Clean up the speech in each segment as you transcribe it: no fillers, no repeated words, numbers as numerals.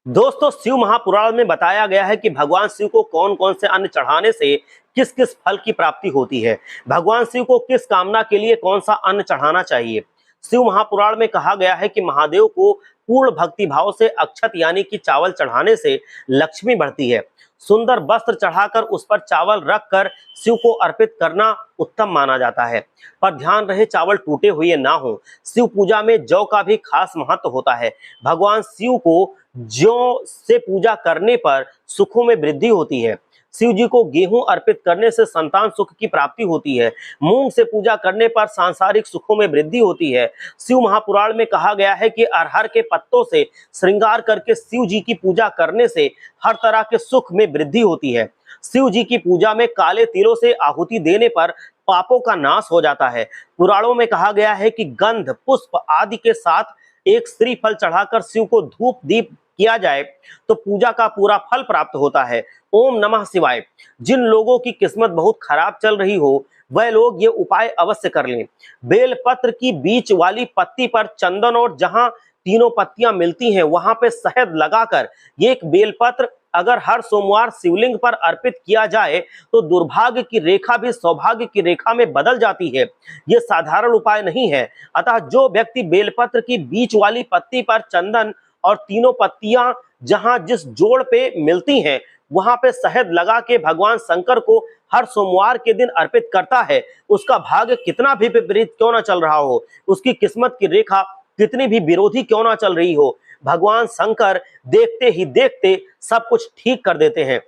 दोस्तों, शिव महापुराण में बताया गया है कि भगवान शिव को कौन कौन से अन्न चढ़ाने से किस किस फल की प्राप्ति होती है। भगवान शिव को किस कामना के लिए कौन सा अन्न चढ़ाना चाहिए। शिव महापुराण में कहा गया है कि महादेव को पूर्ण भक्ति भाव से अक्षत यानी कि चावल चढ़ाने से लक्ष्मी बढ़ती है। सुंदर वस्त्र चढ़ाकर उस पर चावल रखकर शिव को अर्पित करना उत्तम माना जाता है। पर ध्यान रहे, चावल टूटे हुए ना हो। शिव पूजा में जौ का भी खास महत्व होता है। भगवान शिव को जौ से पूजा करने पर सुखों में वृद्धि होती है। शिव जी को गेहूं अर्पित करने से संतान सुख की प्राप्ति होती है। मूंग से पूजा करने पर सांसारिक सुखों में वृद्धि होती है। शिव महापुराण में कहा गया है कि अरहर के पत्तों से श्रृंगार करके शिव जी की पूजा करने से हर तरह के सुख में वृद्धि होती है। शिव जी की पूजा में काले तिलों से आहुति देने पर पापों का नाश हो जाता है। पुराणों में कहा गया है कि गंध, पुष्प आदि के साथ एक श्रीफल चढ़ाकर शिव को धूप दीप किया जाए तो पूजा का पूरा फल प्राप्त होता है। ओम नमः शिवाय। जिन लोगों की किस्मत बहुत खराब चल रही हो वह लोग ये उपाय अवश्य कर लें। बेलपत्र की बीच वाली पत्ती पर चंदन और जहां तीनों पत्तियां मिलती हैं वहां पे शहद लगाकर एक बेलपत्र अगर हर सोमवार शिवलिंग पर अर्पित किया जाए तो दुर्भाग्य की रेखा भी सौभाग्य की रेखा में बदल जाती है। ये साधारण उपाय नहीं है। अतः जो व्यक्ति बेलपत्र की बीच वाली पत्ती पर चंदन और तीनों पत्तियां जहां जिस जोड़ पे मिलती हैं वहां पे शहद लगा के भगवान शंकर को हर सोमवार के दिन अर्पित करता है, उसका भाग्य कितना भी विपरीत क्यों ना चल रहा हो, उसकी किस्मत की रेखा कितनी भी विरोधी क्यों ना चल रही हो, भगवान शंकर देखते ही देखते सब कुछ ठीक कर देते हैं।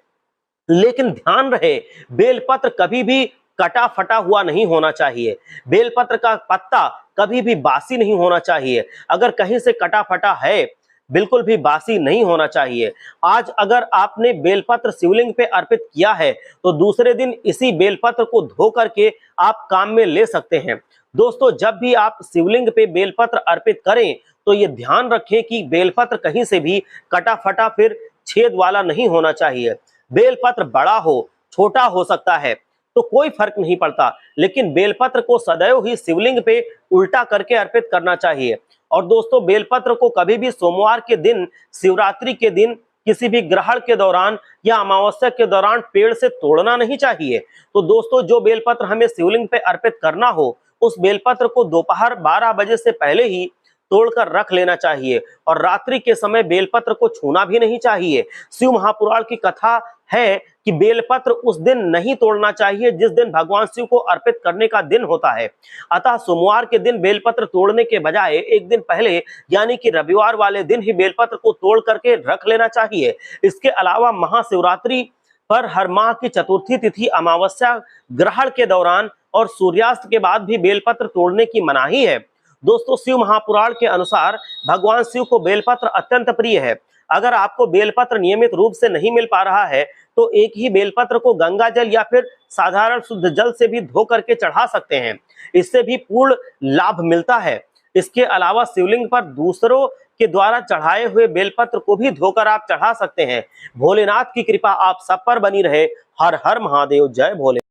लेकिन ध्यान रहे, बेलपत्र कभी भी कटा फटा हुआ नहीं होना चाहिए। बेलपत्र का पत्ता कभी भी बासी नहीं होना चाहिए। अगर कहीं से कटा फटा है बिल्कुल भी बासी नहीं होना चाहिए। आज अगर आपने बेलपत्र शिवलिंग पे अर्पित किया है तो दूसरे दिन इसी बेलपत्र को धो करके आप काम में ले सकते हैं। दोस्तों, जब भी आप शिवलिंग पे बेलपत्र अर्पित करें तो ये ध्यान रखें कि बेलपत्र कहीं से भी कटा फटा फिर छेद वाला नहीं होना चाहिए। बेलपत्र बड़ा हो छोटा हो सकता है तो कोई फर्क नहीं पड़ता, लेकिन बेलपत्र को सदैव ही शिवलिंग पे उल्टा करके अर्पित करना चाहिए। और दोस्तों, बेलपत्र को कभी भी सोमवार के दिन, शिवरात्रि के दिन, किसी भी ग्रहण के दौरान या अमावस्या के दौरान पेड़ से तोड़ना नहीं चाहिए। तो दोस्तों, जो बेलपत्र हमें शिवलिंग पे अर्पित करना हो उस बेलपत्र को दोपहर 12 बजे से पहले ही तोड़कर रख लेना चाहिए और रात्रि के समय बेलपत्र को छूना भी नहीं चाहिए। शिव महापुराण की कथा है कि बेलपत्र उस दिन नहीं तोड़ना चाहिए जिस दिन भगवान शिव को अर्पित करने का दिन होता है। अतः सोमवार के दिन बेलपत्र तोड़ने के बजाय एक दिन पहले यानी कि रविवार वाले दिन ही बेलपत्र को तोड़ करके रख लेना चाहिए। इसके अलावा महाशिवरात्रि पर हर माह की चतुर्थी तिथि, अमावस्या, ग्रहण के दौरान और सूर्यास्त के बाद भी बेलपत्र तोड़ने की मनाही है। दोस्तों, शिव महापुराण के अनुसार भगवान शिव को बेलपत्र अत्यंत प्रिय है। अगर आपको बेलपत्र नियमित रूप से नहीं मिल पा रहा है तो एक ही बेलपत्र को गंगा जल या फिर साधारण शुद्ध जल से भी धो करके चढ़ा सकते हैं। इससे भी पूर्ण लाभ मिलता है। इसके अलावा शिवलिंग पर दूसरों के द्वारा चढ़ाए हुए बेलपत्र को भी धोकर आप चढ़ा सकते हैं। भोलेनाथ की कृपा आप सब पर बनी रहे। हर हर महादेव। जय भोले।